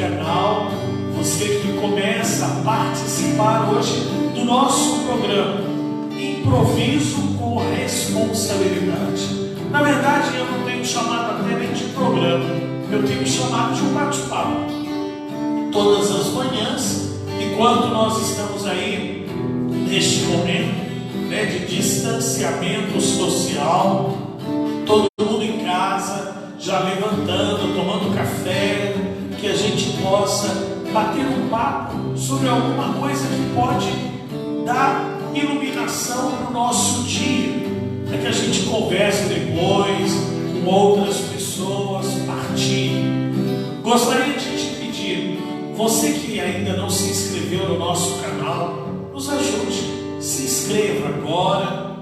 canal, você que começa a participar hoje do nosso programa Improviso com Responsabilidade. Na verdade, eu não tenho chamado até nem de programa, eu tenho chamado de um bate-papo. Todas as manhãs, enquanto nós estamos aí neste momento de distanciamento social, todo mundo em casa, já levantando, tomando café, que a gente possa bater um papo sobre alguma coisa que pode dar iluminação para o nosso dia, para que a gente converse depois com outras pessoas, partilhe. Gostaria de te pedir, você que ainda não se inscreveu no nosso canal, nos ajude, se inscreva agora,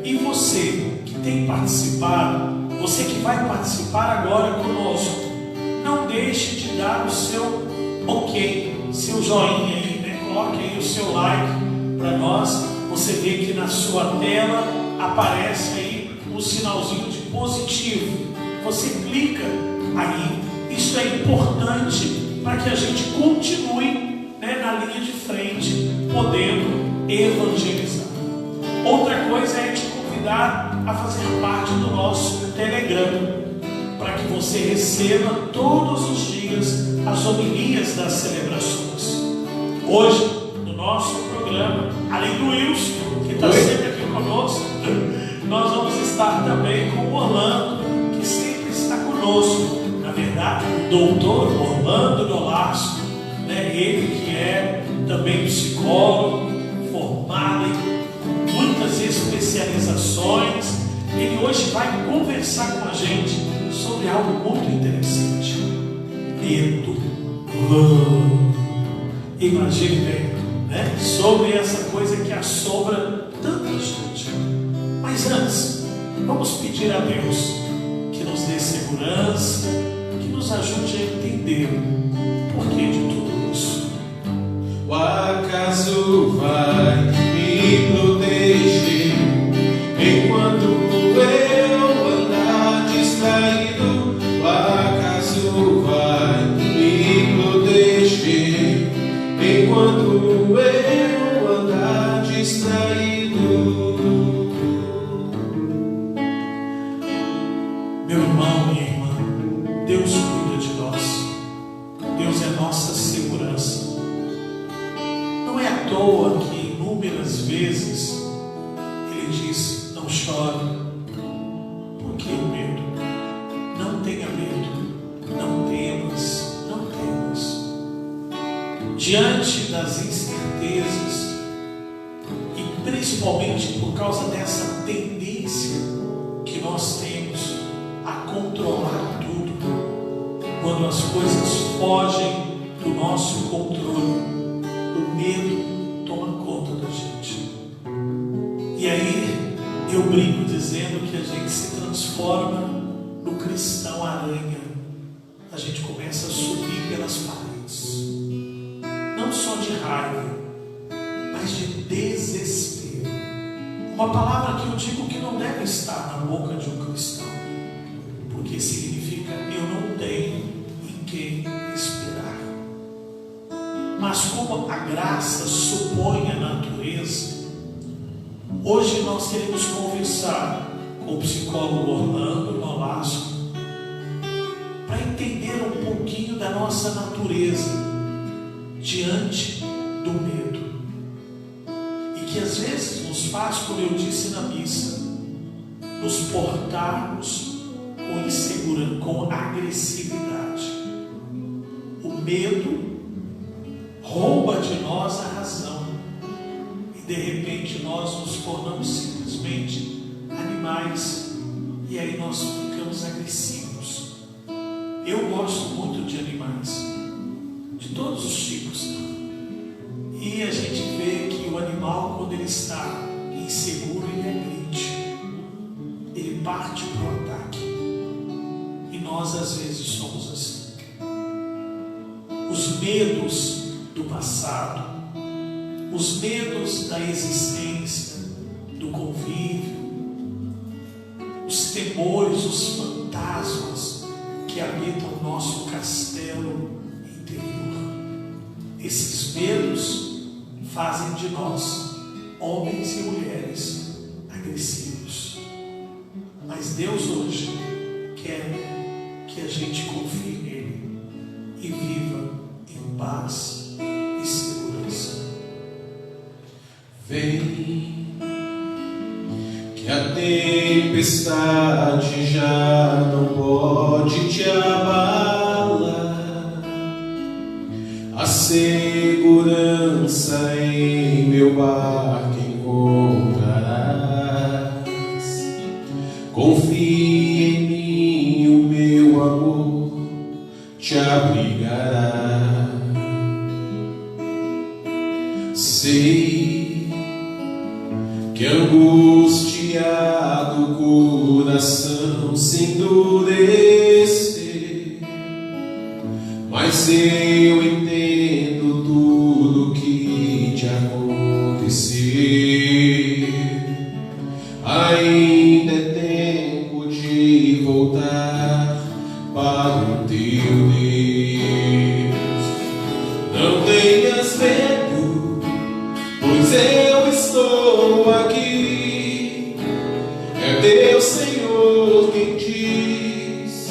E você que tem participado, você que vai participar agora conosco, não deixe de dar o seu ok, seu joinha aí, Coloque aí o seu like para nós. Você vê que na sua tela aparece aí um sinalzinho de positivo. Você clica aí. Isso é importante para que a gente continue na linha de frente, podendo evangelizar. Outra coisa é te convidar a fazer parte do nosso Telegram, para que você receba todos os dias as homilias das celebrações. Hoje, no nosso programa, além do Wilson, que está sempre aqui conosco, nós vamos estar também com o Orlando, que sempre está conosco. Na verdade, o doutor Orlando Nolasco, ele que é também psicólogo, formado em muitas especializações. Ele hoje vai conversar com a gente sobre algo muito interessante: medo. Imagine bem, sobre essa coisa que assombra tanta gente. Mas antes, vamos pedir a Deus que nos dê segurança, que nos ajude a entender o porquê de tudo isso. O acaso vai me proteger enquanto eu andar distraído. O acaso vai me proteger enquanto eu andar distraído. Meu irmão, minha irmã, Deus cuida de nós. Deus é nossa segurança. Não é à toa que inúmeras vezes Ele disse: não chore. Por que o medo? Não tenha medo, não temas, não temas. Diante das incertezas, e principalmente por causa dessa tendência que nós temos a controlar tudo, quando as coisas fogem do nosso controle, o medo toma conta da gente. E aí eu brinco dizendo que a gente se transforma no cristão aranha. A gente começa a subir pelas paredes, não só de raiva, mas de desespero. Uma palavra que eu digo que não deve estar na boca de um cristão, porque significa eu não tenho em quem esperar. Mas como a graça supõe a natureza, hoje nós queremos conversar com o psicólogo Orlando Nolasco para entender um pouquinho da nossa natureza diante do medo, e que às vezes nos faz, como eu disse na missa, nos portarmos com insegurança, com agressividade. O medo rouba de nós a razão, e de repente nós nos tornamos simplesmente animais, e aí nós ficamos agressivos. Eu gosto muito de animais, de todos os tipos, e a gente vê que o animal, quando ele está inseguro, ele agride, ele parte para o ataque, e nós às vezes somos assim. Os medos do passado, os medos da existência, do convívio, os temores, os fantasmas que habitam o nosso castelo interior. Esses medos fazem de nós homens e mulheres agressivos. Mas Deus hoje quer que a gente confie nele e viva em paz e segurança. Vem, que a tempestade já não pode te abalar. A segurança em meu barco encontrarás. Confia em mim, o meu amor te abrigará. Sei que angustiado o coração se endurecer, mas eu entendo tudo que te acontecer. Ainda é tempo de voltar para o teu Deus. Não tenhas medo, pois eu estou aqui. É teu Senhor quem diz: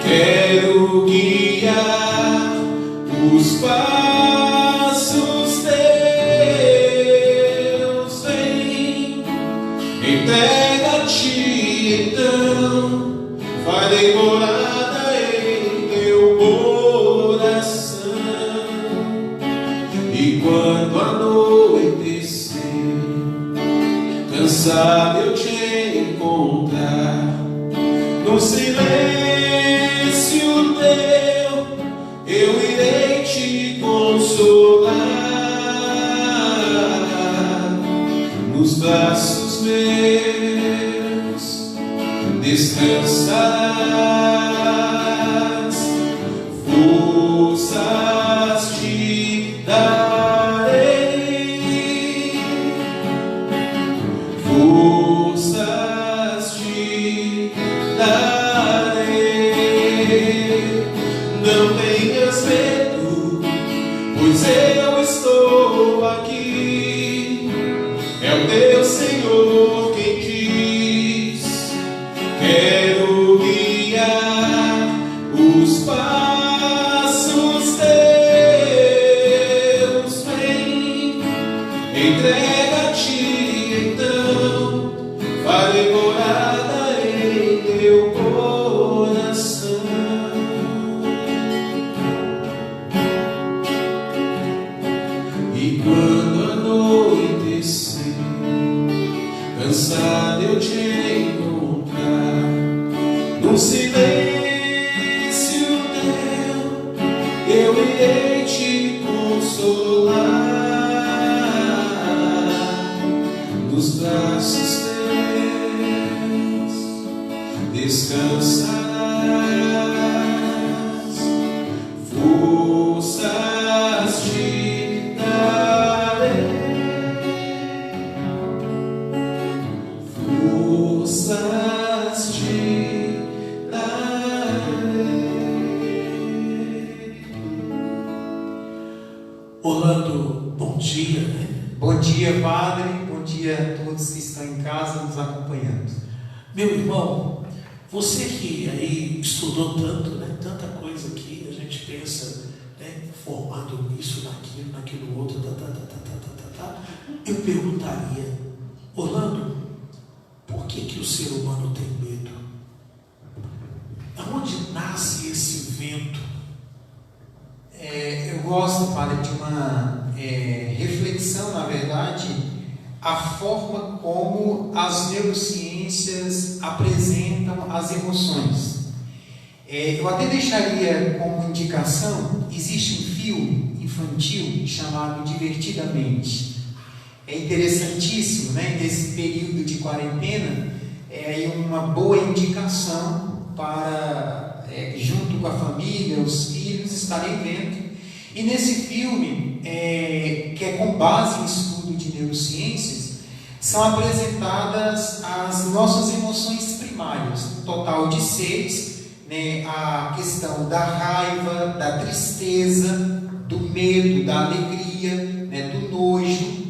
quero guiar os passos teus. Vem, entrega-te então, farei morada em teu coração. E quando anoitecer, cansado eu te encontrar, no silêncio teu eu irei te consolar. Nos braços meus descansarás, forças te darei, forças te darei. Não tenhas medo, pois eu estou aqui. É o teu Senhor quem diz: quero guiar os passos teus. Vem, entrega-te então, farei morada em teu coração. E quando anoitecer, cansado eu te encontrar, no silêncio teu eu irei te consolar. Nos braços teus descansarás, forças te darei, forças te darei. Orlando, bom dia, né? Bom dia, Padre. Bom dia a todos que estão em casa nos acompanhando. Meu irmão, você que aí estudou tanto, né? Tanta coisa que a gente pensa, né? Formado nisso, naquilo outro, eu perguntaria, Orlando, por que o ser humano tem medo? Aonde nasce esse vento? Eu gosto, Padre, de uma reflexão, na verdade, a forma como as neurociências apresentam as emoções. Eu até deixaria como indicação, existe um filme infantil chamado Divertidamente. É interessantíssimo, né? Nesse período de quarentena, é uma boa indicação para, junto com a família, os filhos, estarem vendo. E nesse filme, que é com base em estudo de neurociências, são apresentadas as nossas emoções primárias, um total de 6, né, a questão da raiva, da tristeza, do medo, da alegria, né, do nojo,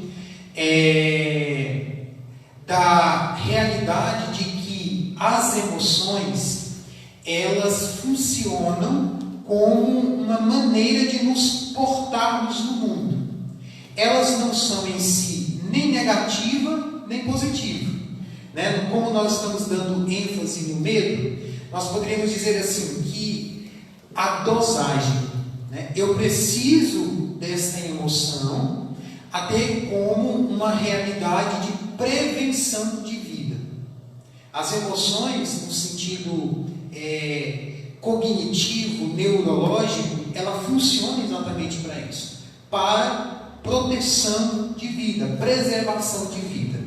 da realidade de que as emoções, elas funcionam como uma maneira de nos portarmos no mundo. Elas não são em si nem negativa, nem positiva. Né? Como nós estamos dando ênfase no medo, nós poderíamos dizer assim, que a dosagem, né? Eu preciso dessa emoção até como uma realidade de prevenção de vida. As emoções, no sentido cognitivo, neurológico, ela funciona exatamente para isso, para proteção de vida, preservação de vida.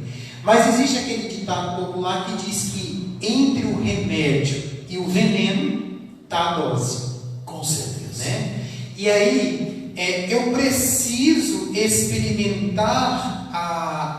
Mas existe aquele ditado popular que diz que entre o remédio e o veneno está a dose. Com certeza. Né? E aí, eu preciso experimentar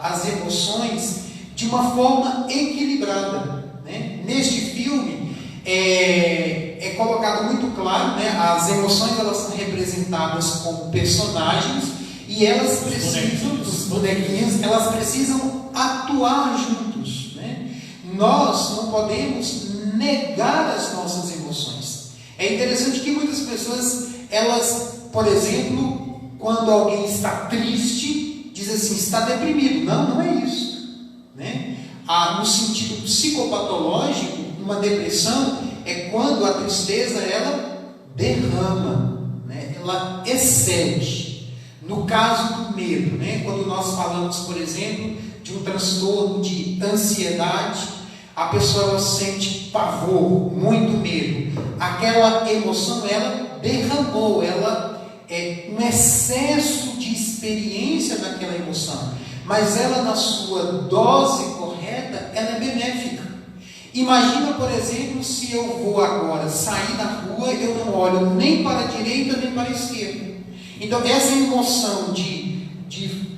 as emoções de uma forma equilibrada. Né? Neste filme, é colocado muito claro, né? As emoções, elas são representadas como personagens e elas precisam, os bonequinhos, elas precisam atuar juntos. Né? Nós não podemos negar as nossas emoções. É interessante que muitas pessoas, elas, por exemplo, quando alguém está triste, diz assim, está deprimido. Não, não é isso. Né? No sentido psicopatológico, uma depressão é quando a tristeza, ela derrama, né? Ela excede. No caso do medo, né? Quando nós falamos, por exemplo, de um transtorno de ansiedade, a pessoa ela sente pavor, muito medo. Aquela emoção, ela derramou, ela é um excesso de experiência daquela emoção. Mas ela, na sua dose correta, ela é benéfica. Imagina, por exemplo, se eu vou agora sair na rua, eu não olho nem para a direita nem para a esquerda. Então, essa emoção de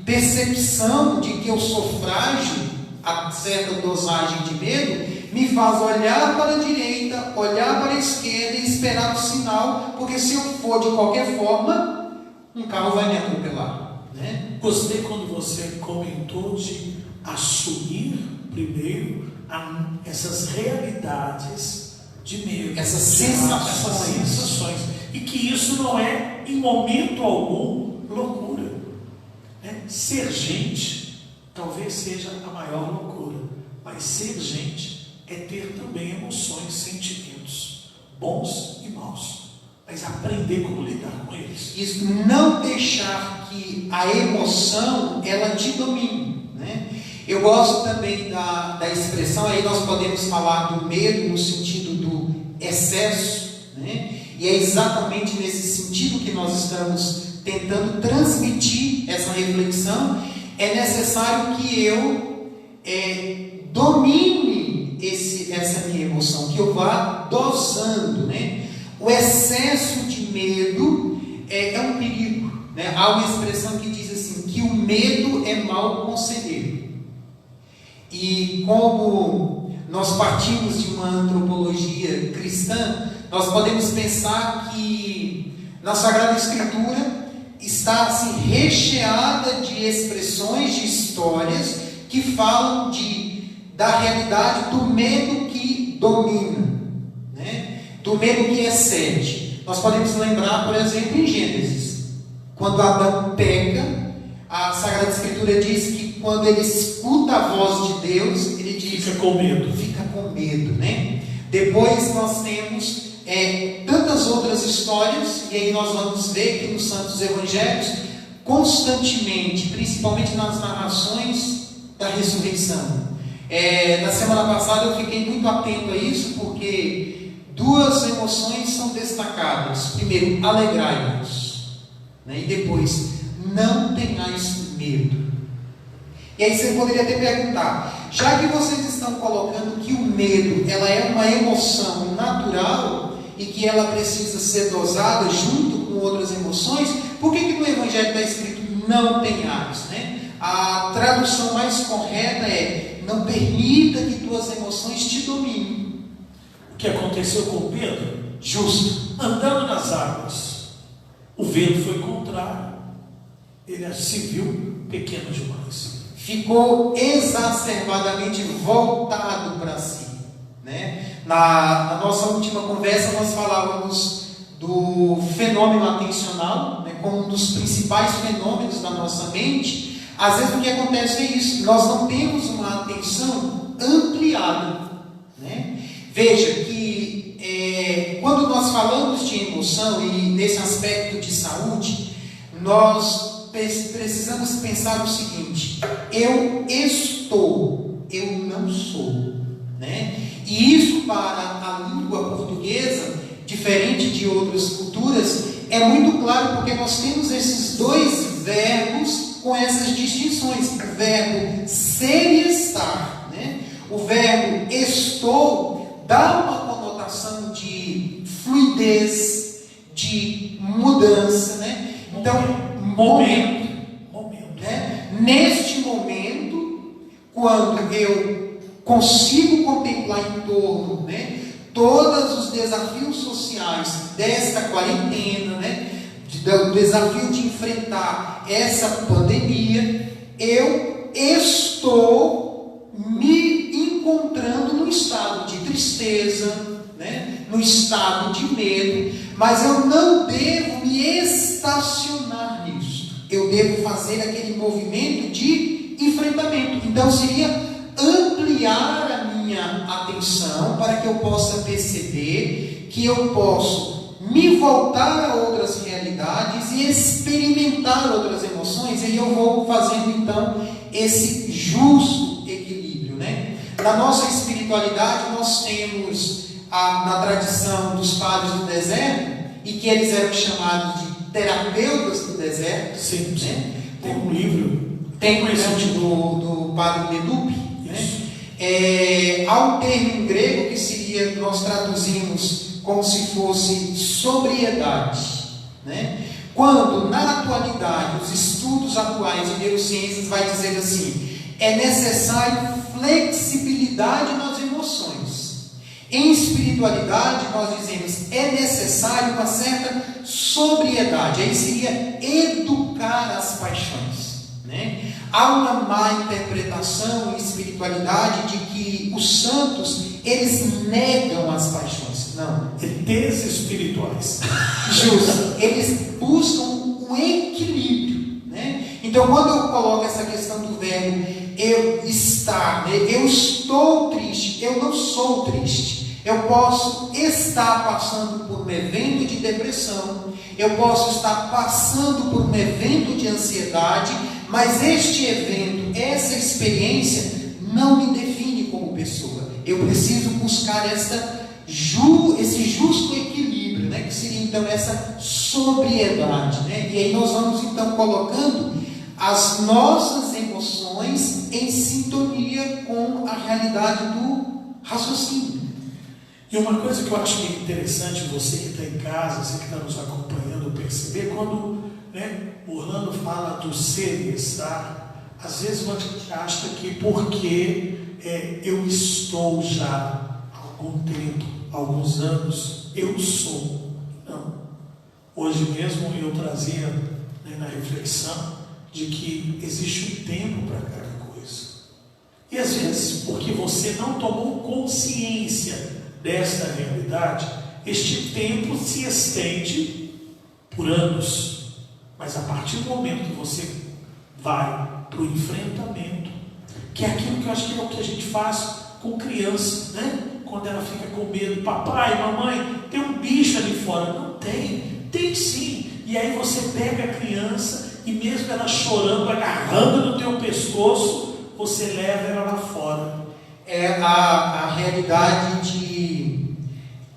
percepção de que eu sou frágil, a certa dosagem de medo, me faz olhar para a direita, olhar para a esquerda e esperar o sinal, porque se eu for de qualquer forma, um carro vai me atropelar. Né? Gostei quando você comentou de assumir primeiro essas realidades de medo, essas sensações. E que isso não é, em momento algum, loucura. Né? Ser gente talvez seja a maior loucura, mas ser gente é ter também emoções, sentimentos, bons e maus. Mas aprender como lidar com eles. Isso, não deixar que a emoção, ela te domine. Né? Eu gosto também da expressão, aí nós podemos falar do medo no sentido do excesso, né? E é exatamente nesse sentido que nós estamos tentando transmitir essa reflexão. É necessário que eu domine essa minha emoção, que eu vá dosando, né? O excesso de medo é um perigo. Né? Há uma expressão que diz assim, que o medo é mau conselheiro. E como nós partimos de uma antropologia cristã, nós podemos pensar que na Sagrada Escritura está assim, recheada de expressões, de histórias que falam da realidade do medo que domina, né? Do medo que excede. Nós podemos lembrar, por exemplo, em Gênesis, quando Adão peca, a Sagrada Escritura diz que quando ele escuta a voz de Deus, ele diz, fica com medo. Fica com medo, né? Depois nós temos tantas outras histórias, e aí nós vamos ver que nos Santos Evangelhos, constantemente, principalmente nas narrações da ressurreição. Na semana passada eu fiquei muito atento a isso, porque duas emoções são destacadas. Primeiro, alegrai-vos, né? E depois, não tenhais medo. E aí você poderia até perguntar, já que vocês estão colocando que o medo, ela é uma emoção natural e que ela precisa ser dosada junto com outras emoções, por que no Evangelho está escrito não tenhais, né? A tradução mais correta é, não permita que tuas emoções te dominem. que aconteceu com Pedro? Justo. Andando nas águas, o vento foi contrário, ele se viu pequeno demais. Ficou exacerbadamente voltado para si, né? Na nossa última conversa nós falávamos do fenômeno atencional, né, como um dos principais fenômenos da nossa mente. Às vezes o que acontece é isso, nós não temos uma atenção ampliada, né? Veja que quando nós falamos de emoção e nesse aspecto de saúde, nós precisamos pensar o seguinte: eu estou, eu não sou, né? E isso para a língua portuguesa, diferente de outras culturas, é muito claro, porque nós temos esses dois verbos com essas distinções: o verbo ser e estar, né? O verbo estou dá uma conotação de fluidez, de mudança, né? Então, momento. Né? Neste momento, quando eu consigo contemplar em torno, né, todos os desafios sociais desta quarentena, né, do desafio de enfrentar essa pandemia, eu estou me encontrando no estado de tristeza, né, no estado de medo, mas eu não devo me estacionar nisso. Eu devo fazer aquele movimento de enfrentamento. Então seria ampliar a minha atenção para que eu possa perceber que eu posso me voltar a outras realidades e experimentar outras emoções, e aí eu vou fazendo então esse justo equilíbrio, né? Na nossa espiritualidade nós temos na tradição dos padres do deserto, e que eles eram chamados de terapeutas do deserto. Sim, sim. Né? Tem um livro, tem um livro do padre Leduc, né? Há um termo em grego que seria, nós traduzimos como se fosse sobriedade, né? Quando na atualidade os estudos atuais de neurociências vai dizer assim: é necessário flexibilidade nas emoções. Em espiritualidade nós dizemos é necessário uma certa sobriedade. Aí seria educar as paixões, né? Há uma má interpretação em espiritualidade de que os santos eles negam as paixões. Não. ETs espirituais. Justo. Eles buscam um equilíbrio, né? Então quando eu coloco essa questão do verbo eu estar, né? Eu estou triste, eu não sou triste. Eu posso estar passando por um evento de depressão, eu posso estar passando por um evento de ansiedade, mas este evento, essa experiência não me define como pessoa. Eu preciso buscar esse justo equilíbrio, né? Que seria então essa sobriedade, né? E aí nós vamos então colocando as nossas emoções em sintonia com a realidade do raciocínio. E uma coisa que eu acho que é interessante, você que está em casa, você que está nos acompanhando, perceber, quando, né, o Orlando fala do ser e estar, às vezes a gente acha que porque eu estou já há algum tempo, alguns anos, eu sou. Não. Hoje mesmo eu trazia, né, na reflexão de que existe um tempo para cada coisa. E às vezes, porque você não tomou consciência desta realidade, este tempo se estende por anos. Mas a partir do momento que você vai para o enfrentamento, que é aquilo que eu acho que é o que a gente faz com criança, né? Quando ela fica com medo: papai, mamãe, tem um bicho ali fora. Não tem, tem sim. E aí você pega a criança e mesmo ela chorando, agarrando no teu pescoço, você leva ela lá fora. É a realidade de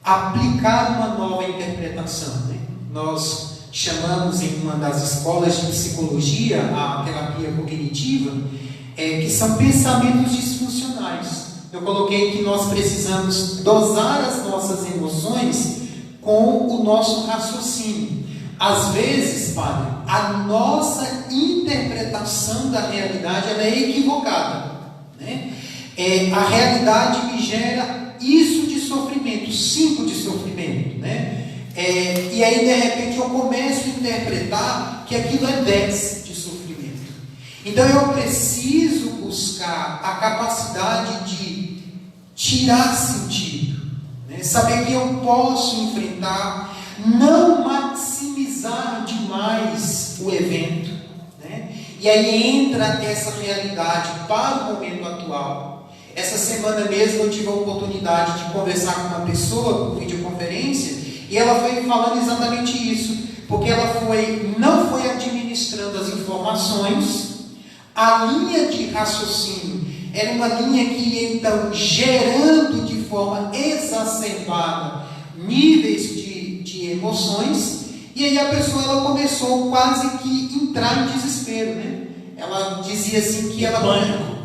aplicar uma nova interpretação, né? Nós chamamos em uma das escolas de psicologia a terapia cognitiva, que são pensamentos disfuncionais. Eu coloquei que nós precisamos dosar as nossas emoções com o nosso raciocínio. Às vezes, padre, a nossa interpretação da realidade ela é equivocada, né? A realidade me gera isso de sofrimento, sinto de sofrimento, né? E aí de repente eu começo a interpretar que aquilo é vez de sofrimento. Então eu preciso buscar a capacidade de tirar sentido, né? Saber que eu posso enfrentar, não maximizar demais o evento, né? E aí entra essa realidade para o momento atual. Essa semana mesmo eu tive a oportunidade de conversar com uma pessoa por videoconferência, e ela foi me falando exatamente isso, porque ela não foi administrando as informações, a linha de raciocínio era uma linha que ia então gerando de forma exacerbada níveis de emoções, e aí a pessoa ela começou quase que entrar em desespero, né? Ela dizia assim que ela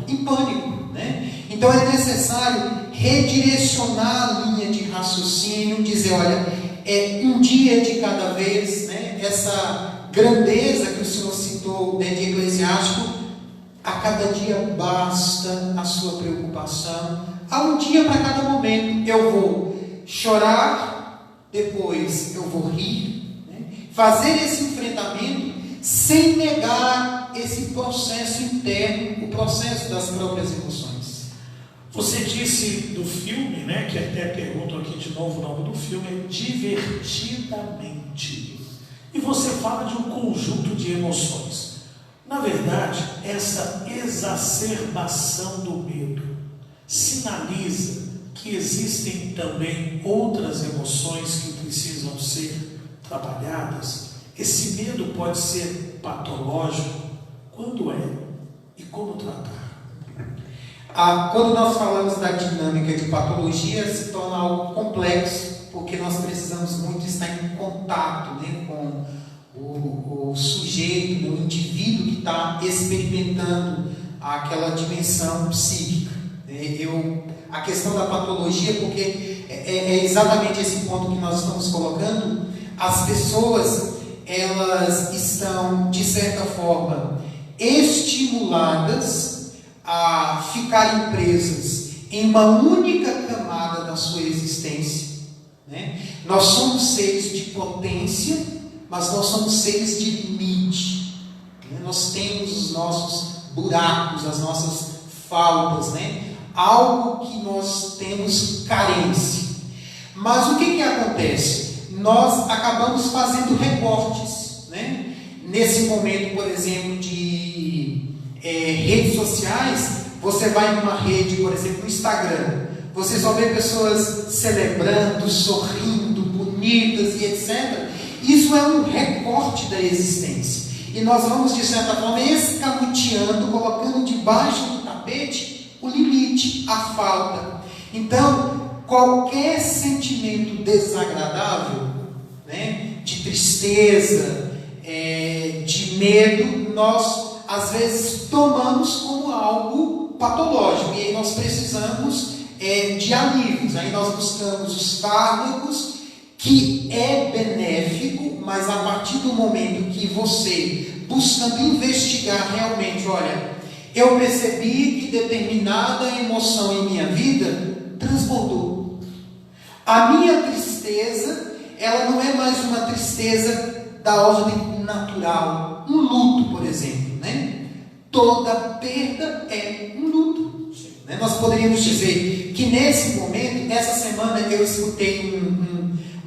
em pânico, né? Então é necessário redirecionar a linha de raciocínio, dizer, olha, um dia de cada vez, né? Essa grandeza que o Senhor citou, né, de Eclesiástico, a cada dia basta a sua preocupação, há um dia para cada momento. Eu vou chorar, depois eu vou rir, né? Fazer esse enfrentamento sem negar esse processo interno, o processo das próprias emoções. Você disse do filme, né, que até pergunto aqui de novo o nome do filme, é Divertidamente. E você fala de um conjunto de emoções. Na verdade, essa exacerbação do medo sinaliza que existem também outras emoções que precisam ser trabalhadas. Esse medo pode ser patológico. Quando é e como tratar? Quando nós falamos da dinâmica de patologia, se torna algo complexo, porque nós precisamos muito estar em contato, né, com o sujeito, o indivíduo que está experimentando aquela dimensão psíquica. A questão da patologia, porque é exatamente esse ponto que nós estamos colocando. As pessoas, elas estão, de certa forma, estimuladas a ficarem presas em uma única camada da sua existência, né? Nós somos seres de potência, mas nós somos seres de limite, né? Nós temos os nossos buracos, as nossas faltas, né? Algo que nós temos carência. Mas o que acontece? Nós acabamos fazendo recortes, né? Nesse momento, por exemplo, de redes sociais, você vai numa rede, por exemplo, no Instagram, você só vê pessoas celebrando, sorrindo, bonitas e etc. Isso é um recorte da existência. E nós vamos, de certa forma, escamoteando, colocando debaixo do tapete o limite, a falta. Então, qualquer sentimento desagradável, né, de tristeza, de medo, nós às vezes tomamos como algo patológico, e aí nós precisamos de alívios. Aí nós buscamos os fármacos, que é benéfico, mas a partir do momento que você, buscando investigar realmente, olha, eu percebi que determinada emoção em minha vida transbordou. A minha tristeza, ela não é mais uma tristeza da ordem natural. Um luto, por exemplo, né? Toda perda é um luto, né? Nós poderíamos dizer que nesse momento, essa semana eu escutei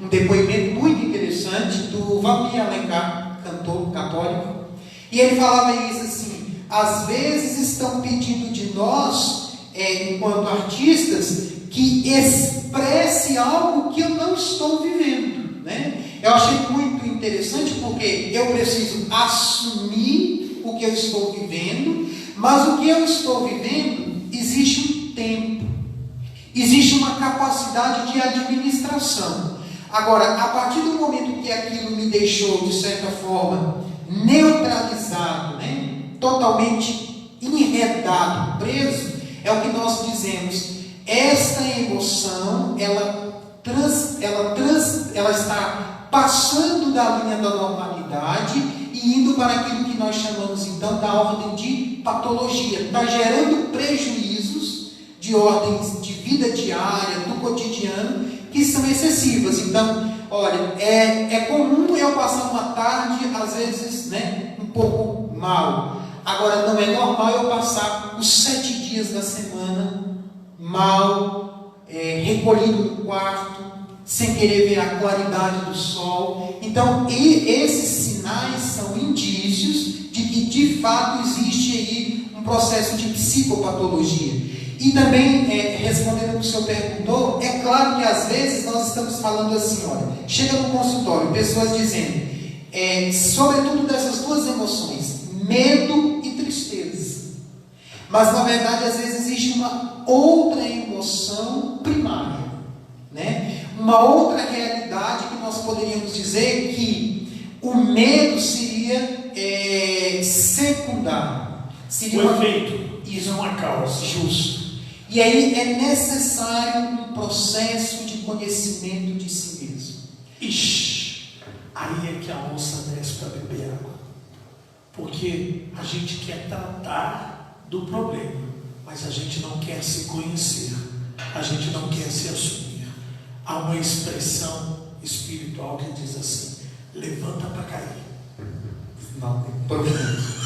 um depoimento muito interessante do Valmir Alencar, cantor católico, e ele falava isso assim: às vezes estão pedindo de nós, enquanto artistas, que expresse algo que eu não estou vivendo, né? Eu achei muito interessante, porque eu preciso assumir o que eu estou vivendo, mas o que eu estou vivendo, existe um tempo, existe uma capacidade de administração. Agora, a partir do momento que aquilo me deixou, de certa forma, neutralizado, né, totalmente enredado, preso, é o que nós dizemos: esta emoção, ela está passando da linha da normalidade e indo para aquilo que nós chamamos então da ordem de patologia. Está gerando prejuízos de ordens de vida diária, do cotidiano, que são excessivas. Então, olha, é comum eu passar uma tarde, às vezes, né, um pouco mal. Agora, não é normal eu passar os 7 dias da semana mal, recolhido no quarto, sem querer ver a claridade do sol. Então, esses sinais são indícios de que, de fato, existe aí um processo de psicopatologia. E também, respondendo ao que o senhor perguntou, é claro que às vezes nós estamos falando assim, olha, chega no consultório, pessoas dizendo, sobretudo dessas duas emoções, medo e tristeza. Mas na verdade, às vezes existe uma outra emoção primária, né? Uma outra realidade que nós poderíamos dizer que o medo seria secundário. Seria o efeito, isso é uma causa. Justo. E aí é necessário um processo de conhecimento de si mesmo. Ixi, aí é que a onça desce para beber água. Porque a gente quer tratar do problema, mas a gente não quer se conhecer, a gente não quer se assumir. Há uma expressão espiritual que diz assim: levanta para cair. Não, profundo.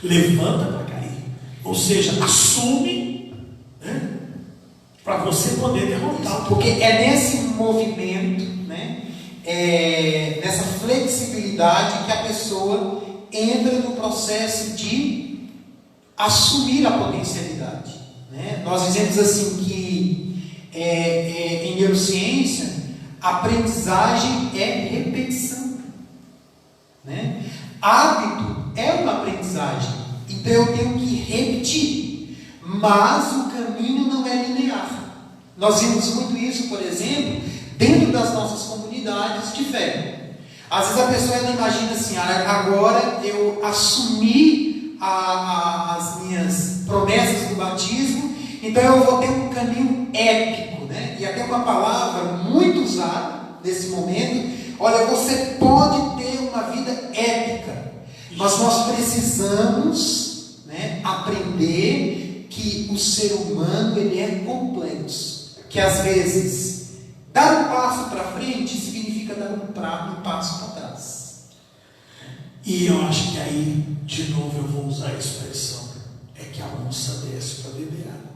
Levanta para cair. Ou seja, assume, né, para você poder derrotar. Porque é nesse movimento, né, nessa flexibilidade que a pessoa entra no processo de assumir a potencialidade, né? Nós dizemos assim que em neurociência a aprendizagem é repetição, né? Hábito é uma aprendizagem, então eu tenho que repetir, mas o caminho não é linear. Nós vimos muito isso, por exemplo, dentro das nossas comunidades de fé. Às vezes a pessoa ela imagina assim: agora eu assumi as minhas promessas do batismo, então eu vou ter um caminho épico, né? E até uma palavra muito usada nesse momento: olha, você pode ter uma vida épica, mas nós precisamos, né, aprender que o ser humano ele é complexo, que às vezes dar um passo para frente significa dar um passo para trás. E eu acho que aí, de novo, eu vou usar a expressão: é que a onça desce para beber água.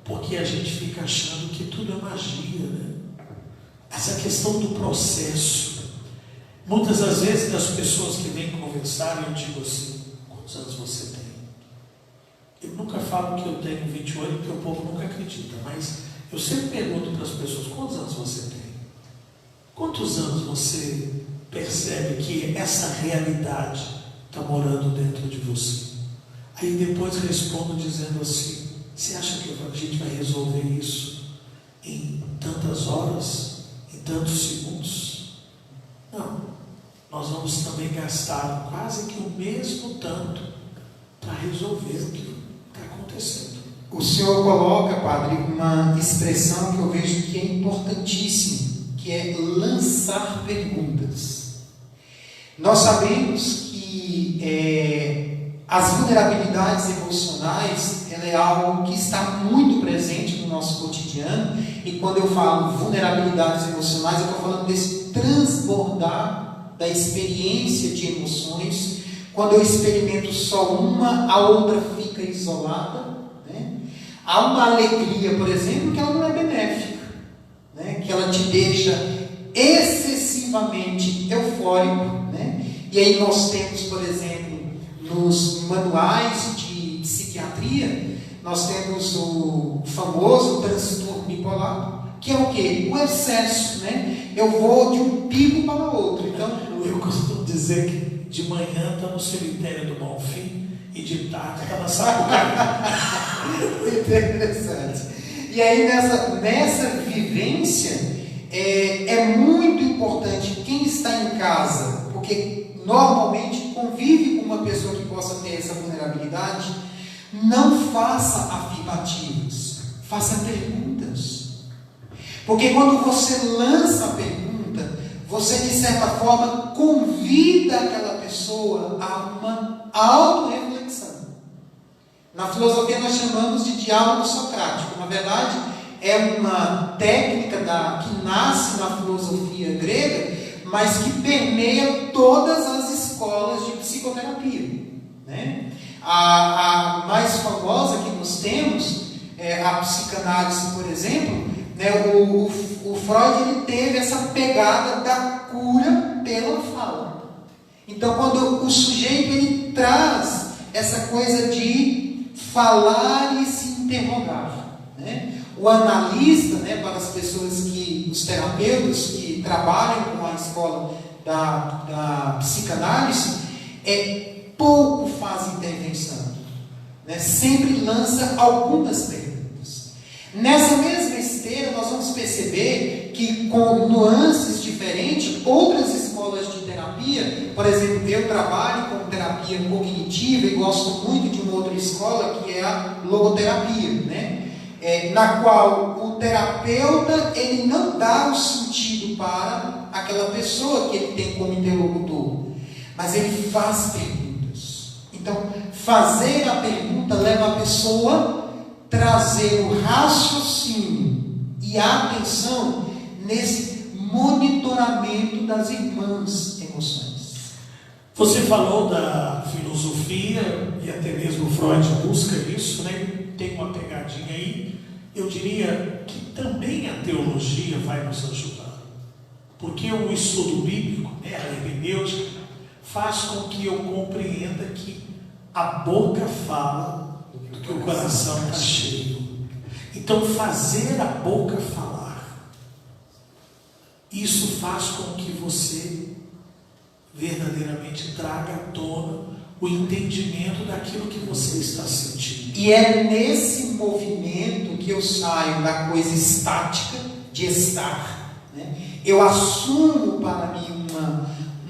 Porque a gente fica achando que tudo é magia, né? Essa questão do processo. Muitas das vezes, das pessoas que vêm conversar, eu digo assim: quantos anos você tem? Eu nunca falo que eu tenho 28, porque o povo nunca acredita, mas eu sempre pergunto para as pessoas: quantos anos você tem? Quantos anos você percebe que essa realidade está morando dentro de você? Aí depois respondo dizendo assim: você acha que a gente vai resolver isso em tantas horas, em tantos segundos? Não. Nós vamos também gastar quase que o mesmo tanto para resolver o que está acontecendo. O senhor coloca, padre, uma expressão que eu vejo que é importantíssima, que é lançar perguntas. Nós sabemos que as vulnerabilidades emocionais, ela é algo que está muito presente no nosso cotidiano, e quando eu falo vulnerabilidades emocionais, eu estou falando desse transbordar da experiência de emoções. Quando eu experimento só uma, a outra fica isolada, né? Há uma alegria, por exemplo, que ela não é benéfica, né? Que ela te deixa excessivamente eufórico, né? E aí nós temos, por exemplo, nos manuais de psiquiatria, nós temos o famoso transtorno bipolar, que é o quê? O excesso, né? Eu vou de um pico para outro. Então, eu costumo dizer que de manhã está no cemitério do Bonfim e de tarde está na Sapucaí. Interessante. E aí nessa vivência é muito importante quem está em casa, porque normalmente convive com uma pessoa que possa ter essa vulnerabilidade. Não faça afirmativas, faça perguntas. Porque quando você lança a pergunta, você de certa forma convida aquela pessoa a uma autorreflexão. Na filosofia nós chamamos de diálogo socrático. Na verdade, é uma técnica que nasce na filosofia grega, mas que permeia todas as escolas de psicoterapia, né? A mais famosa que nós temos é a psicanálise, por exemplo, né? O Freud ele teve essa pegada da cura pela fala. Então, quando o sujeito ele traz essa coisa de falar e se interrogar, né? O analista, né, para as pessoas os terapeutas que trabalham com a escola da psicanálise, pouco faz intervenção, né? Sempre lança algumas perguntas. Nessa mesma esteira, nós vamos perceber que, com nuances diferentes, outras escolas de terapia, por exemplo, eu trabalho com terapia cognitiva e gosto muito de uma outra escola que é a logoterapia, né? Na qual o terapeuta ele não dá o sentido para aquela pessoa que ele tem como interlocutor, mas ele faz perguntas. Então, fazer a pergunta leva a pessoa a trazer o raciocínio e a atenção nesse monitoramento das irmãs emoções. Você falou da filosofia, e até mesmo Freud busca isso, né? Tem uma pegadinha aí. Eu diria que também a teologia vai nos ajudar, porque o estudo bíblico, né, a hermenêutica, faz com que eu compreenda que a boca fala do que o coração está cheio. Então, fazer a boca falar, isso faz com que você verdadeiramente traga à tona o entendimento daquilo que você está sentindo. E é nesse movimento que eu saio da coisa estática de estar, né? Eu assumo para mim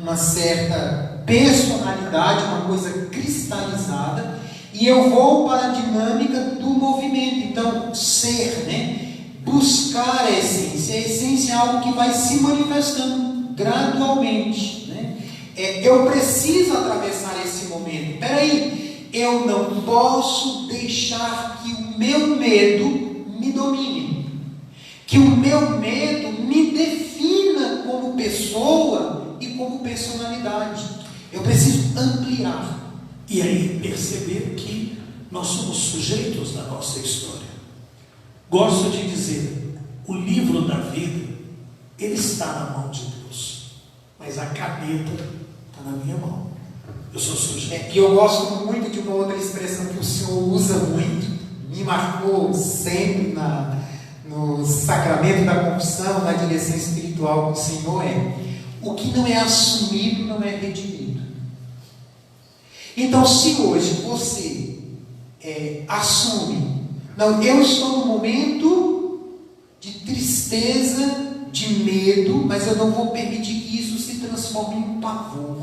uma certa personalidade, uma coisa cristalizada, e eu vou para a dinâmica do movimento. Então, ser, né? Buscar a essência. A essência é algo que vai se manifestando gradualmente, né? Eu preciso atravessar esse momento. Peraí, eu não posso deixar que o meu medo me domine, que o meu medo me defina como pessoa e como personalidade. Eu preciso ampliar. E aí perceber que nós somos sujeitos da nossa história. Gosto de dizer, o livro da vida, ele está na mão de Deus, mas a caneta está na minha mão. Eu sou sujeito. E eu gosto muito de uma outra expressão que o Senhor usa muito, me marcou sempre no sacramento da confissão, na direção espiritual do Senhor, o que não é assumido não é redimido. Então, se hoje você assume, não, eu estou num momento de tristeza, de medo, mas eu não vou permitir que isso se transforme em pavor.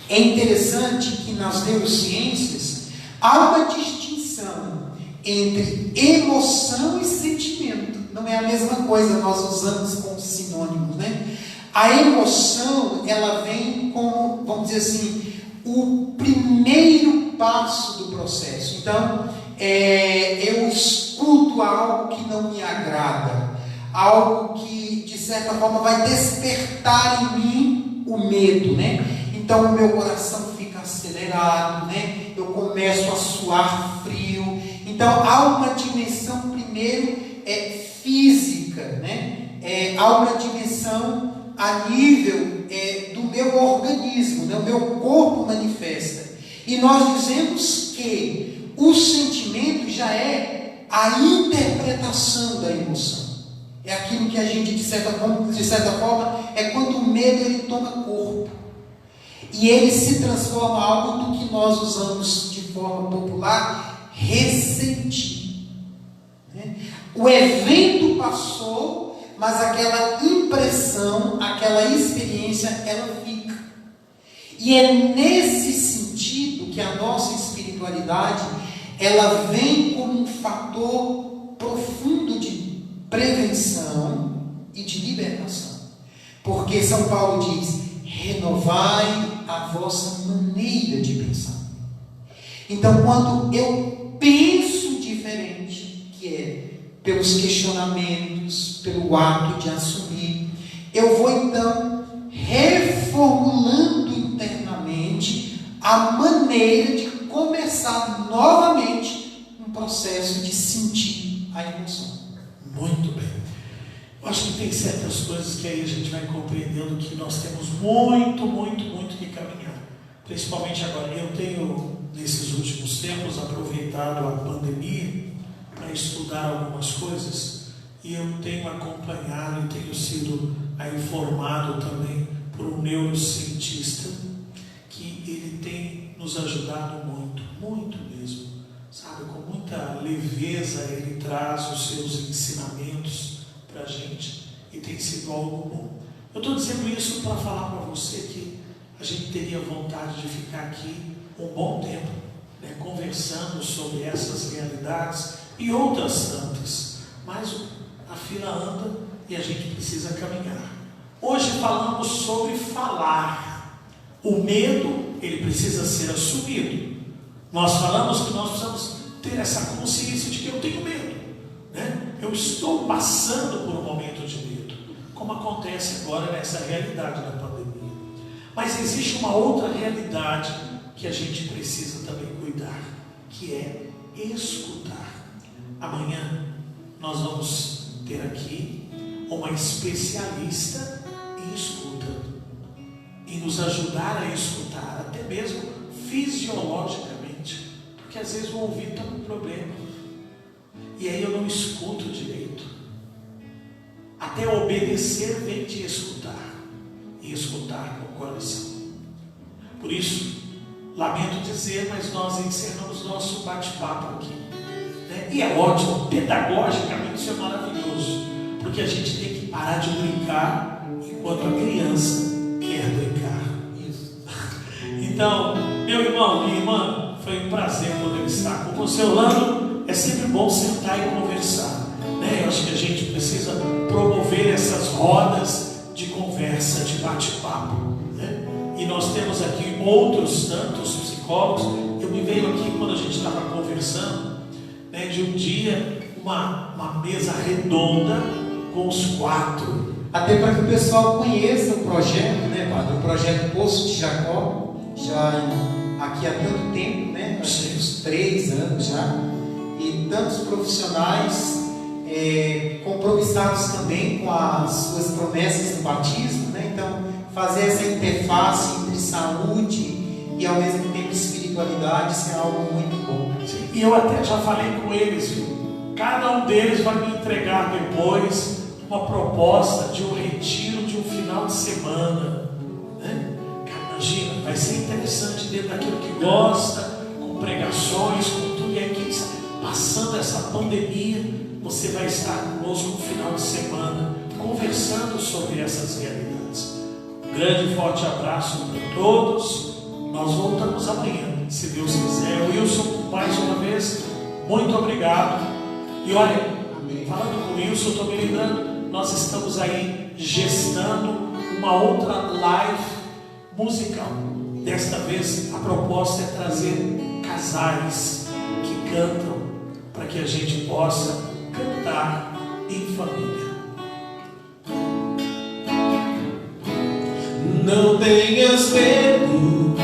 É interessante que nas neurociências há uma distinção entre emoção e sentimento. Não é a mesma coisa, nós usamos como sinônimos, né? A emoção, ela vem como, vamos dizer assim, o primeiro passo do processo. Então, eu escuto algo que não me agrada, algo que, de certa forma, vai despertar em mim o medo, né? Então, o meu coração fica acelerado, né? Eu começo a suar frio. Então, há uma dimensão, primeiro, física, né? Há uma dimensão a nível do meu organismo, né? O meu corpo manifesta. E nós dizemos que o sentimento já é a interpretação da emoção. É aquilo que a gente, de certa forma, é quando o medo ele toma corpo. E ele se transforma em algo do que nós usamos de forma popular, ressentir. Né? O evento passou, mas aquela impressão, aquela experiência, ela fica. E é nesse sentido que a nossa espiritualidade, ela vem como um fator profundo de prevenção e de libertação. Porque São Paulo diz, renovai a vossa maneira de pensar. Então, quando eu penso diferente, que é pelos questionamentos, pelo ato de assumir, eu vou então reformulando internamente a maneira de começar novamente um processo de sentir a emoção. Muito bem. Eu acho que tem certas coisas que aí a gente vai compreendendo que nós temos muito que caminhar. Principalmente agora. Eu tenho, nesses últimos tempos, aproveitado a pandemia para estudar algumas coisas e eu tenho acompanhado e tenho sido aí formado também por um neurocientista que ele tem nos ajudado muito mesmo, sabe, com muita leveza ele traz os seus ensinamentos para a gente e tem sido algo bom. Eu estou dizendo isso para falar para você que a gente teria vontade de ficar aqui um bom tempo, né, conversando sobre essas realidades e outras tantas, mas a fila anda e a gente precisa caminhar. Hoje falamos sobre falar. O medo, ele precisa ser assumido. Nós falamos que nós precisamos ter essa consciência de que eu tenho medo, né? Eu estou passando por um momento de medo, como acontece agora nessa realidade da pandemia. Mas existe uma outra realidade que a gente precisa também cuidar, que é escutar. Amanhã nós vamos ter aqui uma especialista em escuta, em nos ajudar a escutar, até mesmo fisiologicamente, porque às vezes o ouvido está com problema, e aí eu não escuto direito. Até obedecer vem de escutar, e escutar com o coração. Por isso, lamento dizer, mas nós encerramos nosso bate-papo aqui, né? E é ótimo, pedagogicamente isso é maravilhoso, porque a gente tem que parar de brincar enquanto a criança quer brincar. Isso. Então, meu irmão, minha irmã, foi um prazer poder estar com você. Orlando, é sempre bom sentar e conversar, né? Eu acho que a gente precisa promover essas rodas de conversa, de bate-papo, né? E nós temos aqui outros tantos psicólogos. Eu me veio aqui quando a gente estava conversando, né, de um dia uma mesa redonda com os 4. Até para que o pessoal conheça o projeto, né, Padre? O projeto Poço de Jacó, já aqui há tanto tempo, né? Acho que uns 3 anos já, e tantos profissionais compromissados também com as suas promessas no batismo, né? Então, fazer essa interface entre saúde e ao mesmo tempo espiritualidade, isso é algo muito bom. Sim. E eu até já falei com eles, viu? Cada um deles vai me entregar depois uma proposta de um retiro de um final de semana, né? Cara, imagina, vai ser interessante dentro daquilo que gosta, com pregações, com tudo. E aí, quem sabe, passando essa pandemia, você vai estar conosco no final de semana, conversando sobre essas realidades. Um grande e forte abraço para todos. Nós voltamos amanhã, se Deus quiser. Wilson, mais uma vez, muito obrigado. E olha, falando com o Wilson, estou me lembrando, nós estamos aí gestando uma outra live musical. Desta vez a proposta é trazer casais que cantam, para que a gente possa cantar em família. Não tenhas medo,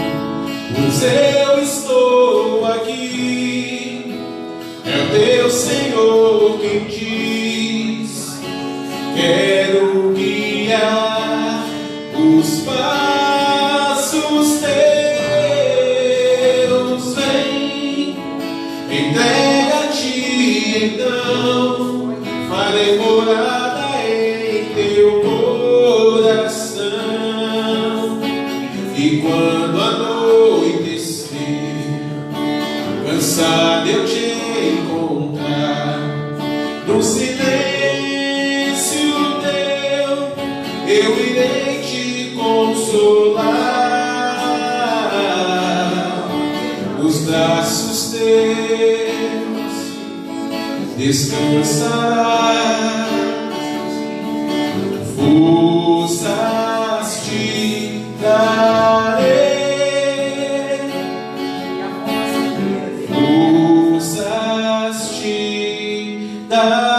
pois eu estou aqui. É o teu Senhor quem diz: quero guiar os passos teus. Vem, entrega-te então, farei morada em teu coração. E quando anoitecer, cansado eu te encontrar, no silêncio teu eu irei te consolar. Nos braços teus descansarás, forças te darei, da